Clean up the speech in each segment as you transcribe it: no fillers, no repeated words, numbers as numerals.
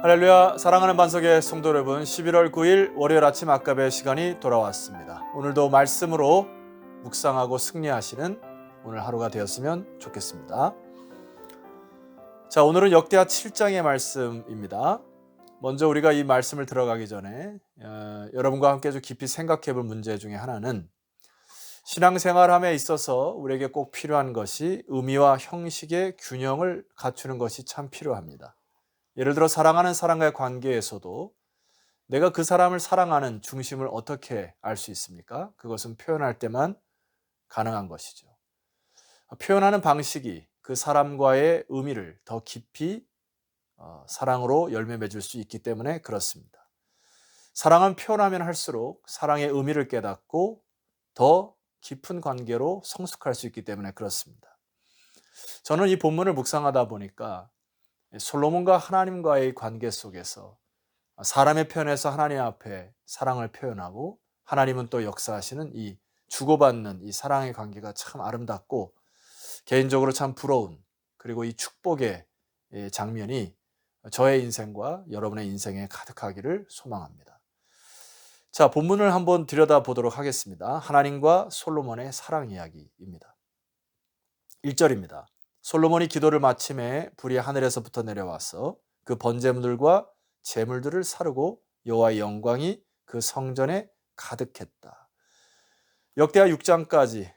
할렐루야. 사랑하는 반석의 성도 여러분, 11월 9일 월요일 아침 아까의 시간이 돌아왔습니다. 오늘도 말씀으로 묵상하고 승리하시는 오늘 하루가 되었으면 좋겠습니다. 자, 오늘은 역대하 7장의 말씀입니다. 먼저 우리가 이 말씀을 들어가기 전에 여러분과 함께 좀 깊이 생각해 볼 문제 중에 하나는 신앙생활함에 있어서 우리에게 꼭 필요한 것이 의미와 형식의 균형을 갖추는 것이 참 필요합니다. 예를 들어 사랑하는 사람과의 관계에서도 내가 그 사람을 사랑하는 중심을 어떻게 알 수 있습니까? 그것은 표현할 때만 가능한 것이죠. 표현하는 방식이 그 사람과의 의미를 더 깊이 사랑으로 열매 맺을 수 있기 때문에 그렇습니다. 사랑은 표현하면 할수록 사랑의 의미를 깨닫고 더 깊은 관계로 성숙할 수 있기 때문에 그렇습니다. 저는 이 본문을 묵상하다 보니까 솔로몬과 하나님과의 관계 속에서 사람의 편에서 하나님 앞에 사랑을 표현하고 하나님은 또 역사하시는 이 주고받는 이 사랑의 관계가 참 아름답고 개인적으로 참 부러운, 그리고 이 축복의 장면이 저의 인생과 여러분의 인생에 가득하기를 소망합니다. 자, 본문을 한번 들여다보도록 하겠습니다. 하나님과 솔로몬의 사랑 이야기입니다. 1절입니다. 솔로몬이 기도를 마침에 불이 하늘에서부터 내려와서 그 번제물들과 제물들을 사르고 여호와의 영광이 그 성전에 가득했다. 역대하 6장까지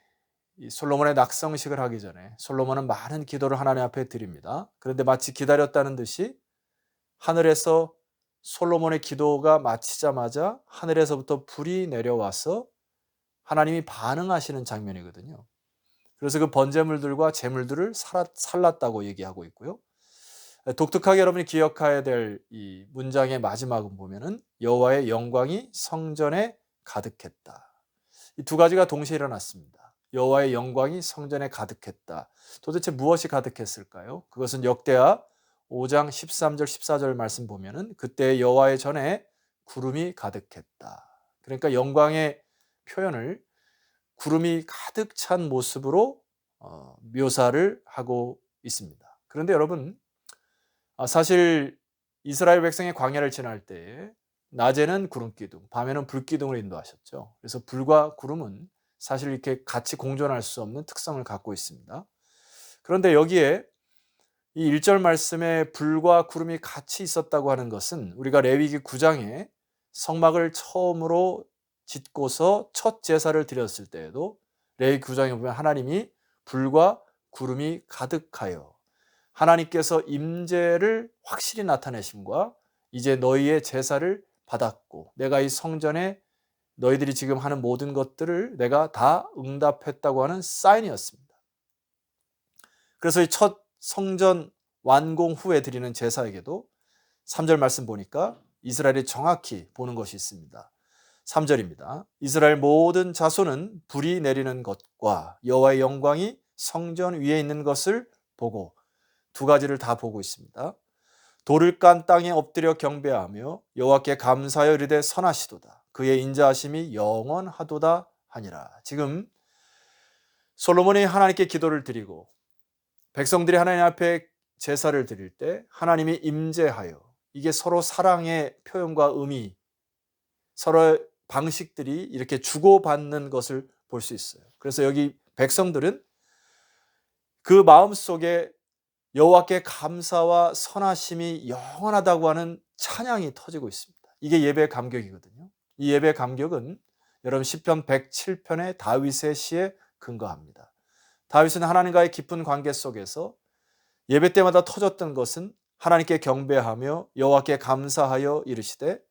솔로몬의 낙성식을 하기 전에 솔로몬은 많은 기도를 하나님 앞에 드립니다. 그런데 마치 기다렸다는 듯이 하늘에서 솔로몬의 기도가 마치자마자 하늘에서부터 불이 내려와서 하나님이 반응하시는 장면이거든요. 그래서 그 번제물들과 제물들을 살랐다고 얘기하고 있고요. 독특하게 여러분이 기억해야 될 이 문장의 마지막은 보면은 여호와의 영광이 성전에 가득했다. 이 두 가지가 동시에 일어났습니다. 여호와의 영광이 성전에 가득했다. 도대체 무엇이 가득했을까요? 그것은 역대하 5장 13절 14절 말씀 보면은 그때 여호와의 전에 구름이 가득했다. 그러니까 영광의 표현을 구름이 가득 찬 모습으로 묘사를 하고 있습니다. 그런데 여러분, 사실 이스라엘 백성의 광야를 지날 때에 낮에는 구름기둥, 밤에는 불기둥을 인도하셨죠. 그래서 불과 구름은 사실 이렇게 같이 공존할 수 없는 특성을 갖고 있습니다. 그런데 여기에 이 1절 말씀에 불과 구름이 같이 있었다고 하는 것은 우리가 레위기 9장에 성막을 처음으로 짓고서 첫 제사를 드렸을 때에도 레위기 9장에 보면 하나님이 불과 구름이 가득하여 하나님께서 임재를 확실히 나타내심과 이제 너희의 제사를 받았고 내가 이 성전에 너희들이 지금 하는 모든 것들을 내가 다 응답했다고 하는 사인이었습니다. 그래서 이 첫 성전 완공 후에 드리는 제사에게도 3절 말씀 보니까 이스라엘이 정확히 보는 것이 있습니다. 3절입니다. 이스라엘 모든 자손은 불이 내리는 것과 여호와의 영광이 성전 위에 있는 것을 보고 두 가지를 다 보고 있습니다. 돌을 깐 땅에 엎드려 경배하며 여호와께 감사하여 이르되 선하시도다. 그의 인자하심이 영원하도다 하니라. 지금 솔로몬이 하나님께 기도를 드리고 백성들이 하나님 앞에 제사를 드릴 때 하나님이 임재하여 이게 서로 사랑의 표현과 의미, 서로의 방식들이 이렇게 주고받는 것을 볼 수 있어요. 그래서 여기 백성들은 그 마음속에 여호와께 감사와 선하심이 영원하다고 하는 찬양이 터지고 있습니다. 이게 예배의 감격이거든요. 이 예배의 감격은 여러분 시편 107편의 다윗의 시에 근거합니다. 다윗은 하나님과의 깊은 관계 속에서 예배 때마다 터졌던 것은 하나님께 경배하며 여호와께 감사하여 이르시되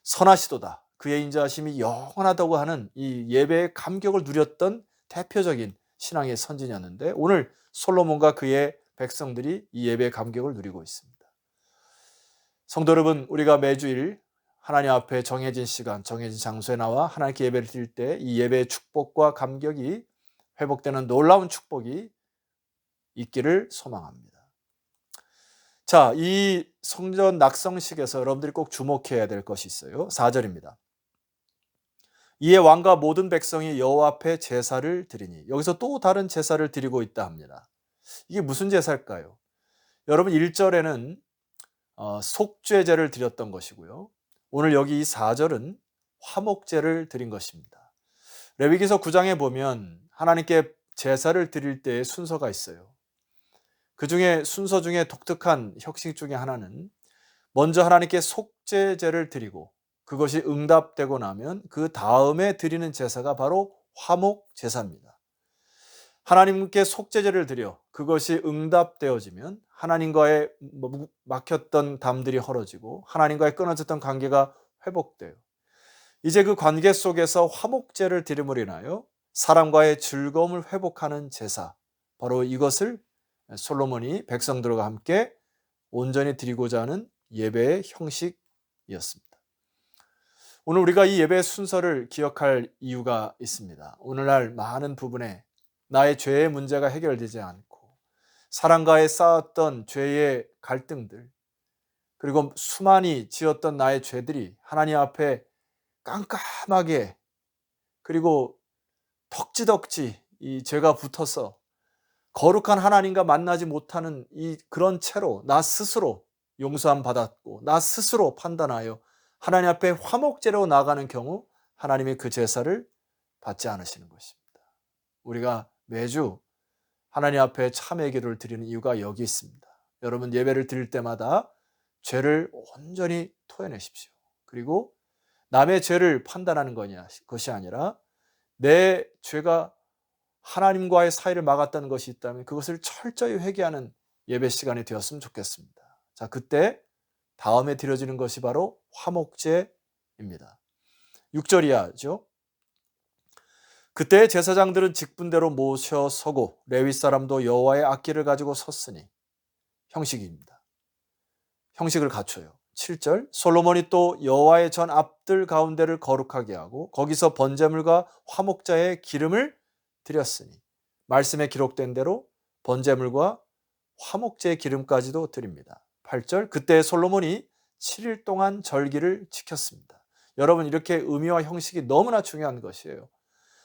선하시도다. 그의 인자하심이 영원하다고 하는 이 예배의 감격을 누렸던 대표적인 신앙의 선진이었는데 오늘 솔로몬과 그의 백성들이 이 예배의 감격을 누리고 있습니다. 성도 여러분, 우리가 매주일 하나님 앞에 정해진 시간, 정해진 장소에 나와 하나님께 예배를 드릴 때 이 예배의 축복과 감격이 회복되는 놀라운 축복이 있기를 소망합니다. 자, 이 성전 낙성식에서 여러분들이 꼭 주목해야 될 것이 있어요. 4절입니다. 이에 왕과 모든 백성이 여호와 앞에 제사를 드리니, 여기서 또 다른 제사를 드리고 있다 합니다. 이게 무슨 제사일까요? 여러분 1절에는 속죄제를 드렸던 것이고요. 오늘 여기 이 4절은 화목제를 드린 것입니다. 레위기서 9장에 보면 하나님께 제사를 드릴 때의 순서가 있어요. 그 중에 순서 중에 독특한 형식 중에 하나는 먼저 하나님께 속죄제를 드리고 그것이 응답되고 나면 그 다음에 드리는 제사가 바로 화목제사입니다. 하나님께 속죄제를 드려 그것이 응답되어지면 하나님과의 막혔던 담들이 헐어지고 하나님과의 끊어졌던 관계가 회복돼요. 이제 그 관계 속에서 화목제를 드림으로 인하여 사람과의 즐거움을 회복하는 제사, 바로 이것을 솔로몬이 백성들과 함께 온전히 드리고자 하는 예배의 형식이었습니다. 오늘 우리가 이 예배의 순서를 기억할 이유가 있습니다. 오늘날 많은 부분에 나의 죄의 문제가 해결되지 않고 사람과의 쌓았던 죄의 갈등들, 그리고 수많이 지었던 나의 죄들이 하나님 앞에 깜깜하게, 그리고 덕지덕지 이 죄가 붙어서 거룩한 하나님과 만나지 못하는 그런 채로 나 스스로 용서함 받았고 나 스스로 판단하여 하나님 앞에 화목제로 나가는 경우 하나님이 그 제사를 받지 않으시는 것입니다. 우리가 매주 하나님 앞에 참회의 기도를 드리는 이유가 여기 있습니다. 여러분 예배를 드릴 때마다 죄를 온전히 토해내십시오. 그리고 남의 죄를 판단하는 것이 아니라 내 죄가 하나님과의 사이를 막았다는 것이 있다면 그것을 철저히 회개하는 예배 시간이 되었으면 좋겠습니다. 자, 그때 다음에 드려지는 것이 바로 화목제입니다. 6절 이하죠. 그때 제사장들은 직분대로 모셔 서고 레위 사람도 여호와의 악기를 가지고 섰으니 형식입니다. 형식을 갖춰요. 7절 솔로몬이 또 여호와의 전 앞들 가운데를 거룩하게 하고 거기서 번제물과 화목자의 기름을 드렸으니 말씀에 기록된 대로 번제물과 화목제의 기름까지도 드립니다. 8절 그때 솔로몬이 7일 동안 절기를 지켰습니다. 여러분 이렇게 의미와 형식이 너무나 중요한 것이에요.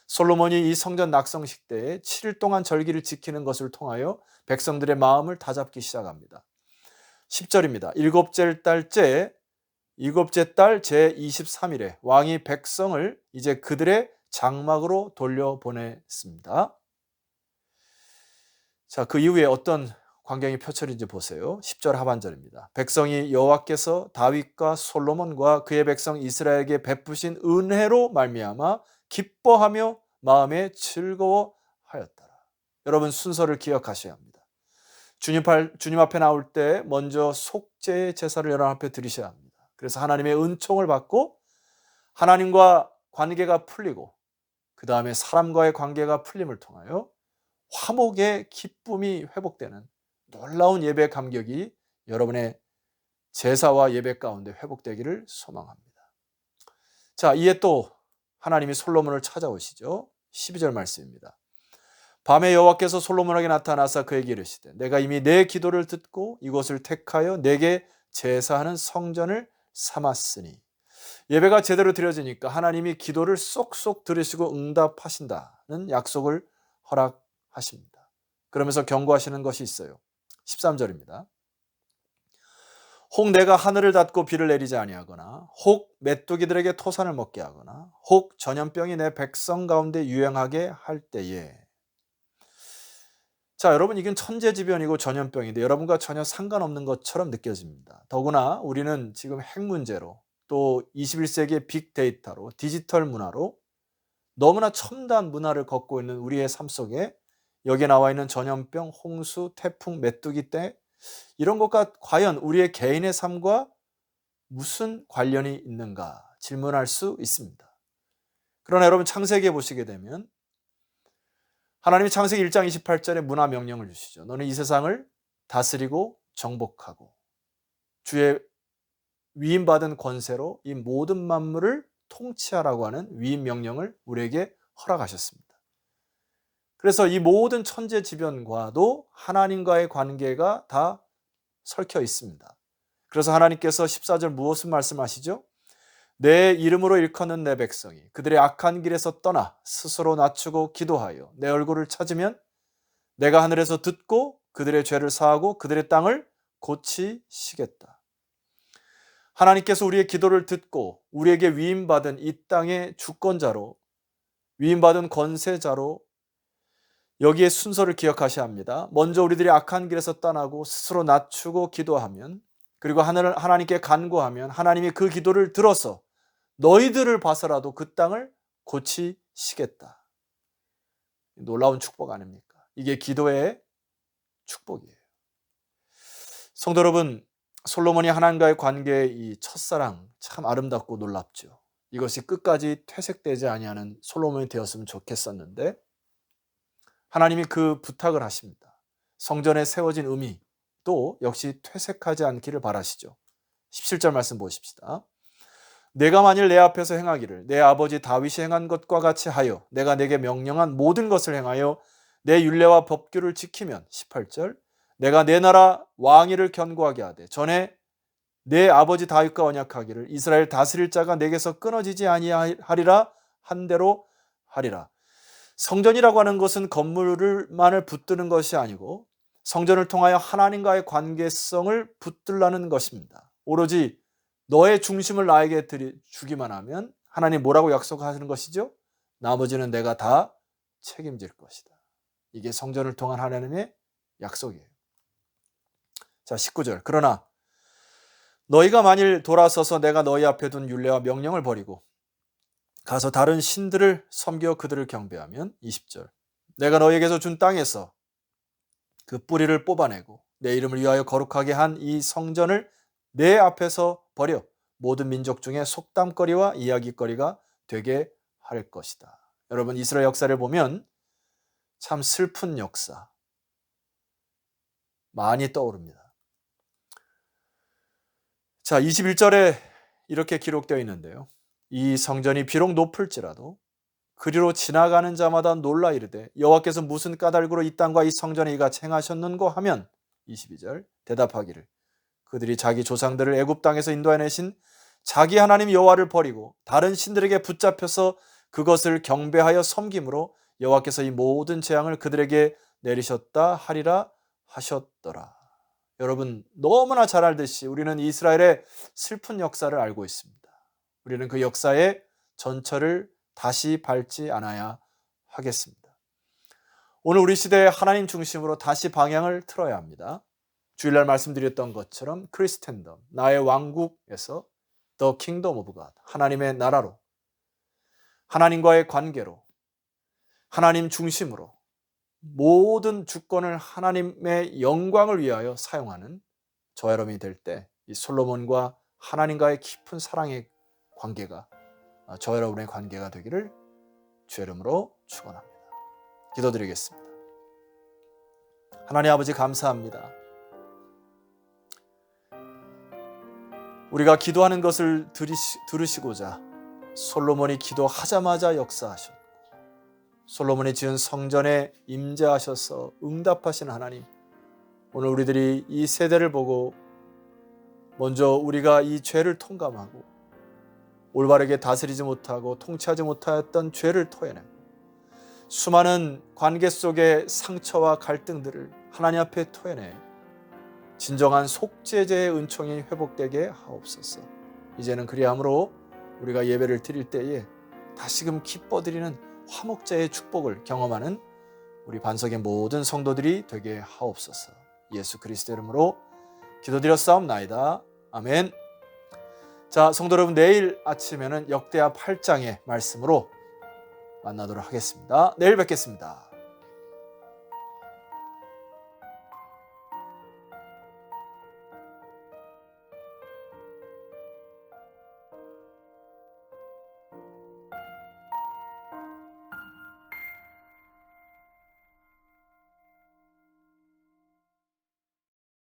솔로몬이 이 성전 낙성식 때에 7일 동안 절기를 지키는 것을 통하여 백성들의 마음을 다잡기 시작합니다. 10절입니다. 일곱째 달 제23일에 왕이 백성을 이제 그들의 장막으로 돌려보냈습니다. 자, 그 이후에 어떤 광경이 펼쳐진지 보세요. 10절 하반절입니다. 백성이 여호와께서 다윗과 솔로몬과 그의 백성 이스라엘에게 베푸신 은혜로 말미암아 기뻐하며 마음에 즐거워하였더라. 여러분 순서를 기억하셔야 합니다. 주님 앞에 나올 때 먼저 속죄 제사를 여러분 앞에 드리셔야 합니다. 그래서 하나님의 은총을 받고 하나님과 관계가 풀리고 그 다음에 사람과의 관계가 풀림을 통하여 화목의 기쁨이 회복되는 놀라운 예배 감격이 여러분의 제사와 예배 가운데 회복되기를 소망합니다. 자, 이에 또 하나님이 솔로몬을 찾아오시죠. 12절 말씀입니다. 밤에 여호와께서 솔로몬에게 나타나사 그에게 이르시되 내가 이미 내 기도를 듣고 이곳을 택하여 내게 제사하는 성전을 삼았으니 예배가 제대로 드려지니까 하나님이 기도를 쏙쏙 들으시고 응답하신다는 약속을 허락하십니다. 그러면서 경고하시는 것이 있어요. 13절입니다. 혹 내가 하늘을 닫고 비를 내리지 아니하거나 혹 메뚜기들에게 토산을 먹게 하거나 혹 전염병이 내 백성 가운데 유행하게 할 때에. 자, 여러분 이건 천재지변이고 전염병인데 여러분과 전혀 상관없는 것처럼 느껴집니다. 더구나 우리는 지금 핵 문제로 또 21세기의 빅데이터로 디지털 문화로 너무나 첨단 문화를 걷고 있는 우리의 삶 속에 여기에 나와 있는 전염병, 홍수, 태풍, 메뚜기 때 이런 것과 과연 우리의 개인의 삶과 무슨 관련이 있는가 질문할 수 있습니다. 그러나 여러분 창세기에 보시게 되면 하나님이 창세기 1장 28절에 문화 명령을 주시죠. 너는 이 세상을 다스리고 정복하고 주의 위임받은 권세로 이 모든 만물을 통치하라고 하는 위임 명령을 우리에게 허락하셨습니다. 그래서 이 모든 천재지변과도 하나님과의 관계가 다 설켜 있습니다. 그래서 하나님께서 14절 무엇을 말씀하시죠? 내 이름으로 일컫는 내 백성이 그들의 악한 길에서 떠나 스스로 낮추고 기도하여 내 얼굴을 찾으면 내가 하늘에서 듣고 그들의 죄를 사하고 그들의 땅을 고치시겠다. 하나님께서 우리의 기도를 듣고 우리에게 위임받은 이 땅의 주권자로, 위임받은 권세자로 여기에 순서를 기억하셔야 합니다. 먼저 우리들이 악한 길에서 떠나고 스스로 낮추고 기도하면, 그리고 하나님께 간구하면 하나님이 그 기도를 들어서 너희들을 봐서라도 그 땅을 고치시겠다. 놀라운 축복 아닙니까? 이게 기도의 축복이에요. 성도 여러분, 솔로몬이 하나님과의 관계의 이 첫사랑 참 아름답고 놀랍죠. 이것이 끝까지 퇴색되지 아니하는 솔로몬이 되었으면 좋겠었는데 하나님이 그 부탁을 하십니다. 성전에 세워진 의미 또 역시 퇴색하지 않기를 바라시죠. 17절 말씀 보십시다. 내가 만일 내 앞에서 행하기를 내 아버지 다윗이 행한 것과 같이 하여 내가 내게 명령한 모든 것을 행하여 내 율례와 법규를 지키면, 18절, 내가 내 나라 왕위를 견고하게 하되 전에 내 아버지 다윗과 언약하기를 이스라엘 다스릴 자가 내게서 끊어지지 아니하리라 한 대로 하리라. 성전이라고 하는 것은 건물만을 붙드는 것이 아니고 성전을 통하여 하나님과의 관계성을 붙들라는 것입니다. 오로지 너의 중심을 나에게 주기만 하면 하나님 뭐라고 약속하시는 것이죠? 나머지는 내가 다 책임질 것이다. 이게 성전을 통한 하나님의 약속이에요. 자, 19절. 그러나 너희가 만일 돌아서서 내가 너희 앞에 둔 율례와 명령을 버리고 가서 다른 신들을 섬겨 그들을 경배하면, 20절. 내가 너희에게서 준 땅에서 그 뿌리를 뽑아내고 내 이름을 위하여 거룩하게 한 이 성전을 내 앞에서 버려 모든 민족 중에 속담거리와 이야기거리가 되게 할 것이다. 여러분, 이스라엘 역사를 보면 참 슬픈 역사 많이 떠오릅니다. 자, 21절에 이렇게 기록되어 있는데요. 이 성전이 비록 높을지라도 그리로 지나가는 자마다 놀라 이르되 여호와께서 무슨 까닭으로 이 땅과 이 성전에 이같이 행하셨는고 하면, 22절, 대답하기를 그들이 자기 조상들을 애굽 땅에서 인도해내신 자기 하나님 여호와를 버리고 다른 신들에게 붙잡혀서 그것을 경배하여 섬김으로 여호와께서 이 모든 재앙을 그들에게 내리셨다 하리라 하셨더라. 여러분, 너무나 잘 알듯이 우리는 이스라엘의 슬픈 역사를 알고 있습니다. 우리는 그 역사의 전철을 다시 밟지 않아야 하겠습니다. 오늘 우리 시대에 하나님 중심으로 다시 방향을 틀어야 합니다. 주일날 말씀드렸던 것처럼 크리스텐덤, 나의 왕국에서 The Kingdom of God, 하나님의 나라로, 하나님과의 관계로, 하나님 중심으로 모든 주권을 하나님의 영광을 위하여 사용하는 저와 여러분이 될 때 이 솔로몬과 하나님과의 깊은 사랑의 관계가 저와 여러분의 관계가 되기를 주의 이름으로 축원합니다. 기도드리겠습니다. 하나님 아버지, 감사합니다. 우리가 기도하는 것을 들으시고자 솔로몬이 기도하자마자 역사하셨고 솔로몬이 지은 성전에 임재하셔서 응답하신 하나님, 오늘 우리들이 이 세대를 보고 먼저 우리가 이 죄를 통감하고 올바르게 다스리지 못하고 통치하지 못하였던 죄를 토해내고 수많은 관계 속의 상처와 갈등들을 하나님 앞에 토해내 진정한 속죄제의 은총이 회복되게 하옵소서. 이제는 그리함으로 우리가 예배를 드릴 때에 다시금 기뻐 드리는 화목제의 축복을 경험하는 우리 반석의 모든 성도들이 되게 하옵소서. 예수 그리스도 이름으로 기도드렸사옵나이다. 아멘. 자, 성도 여러분, 내일 아침에는 역대하 8장의 말씀으로 만나도록 하겠습니다. 내일 뵙겠습니다.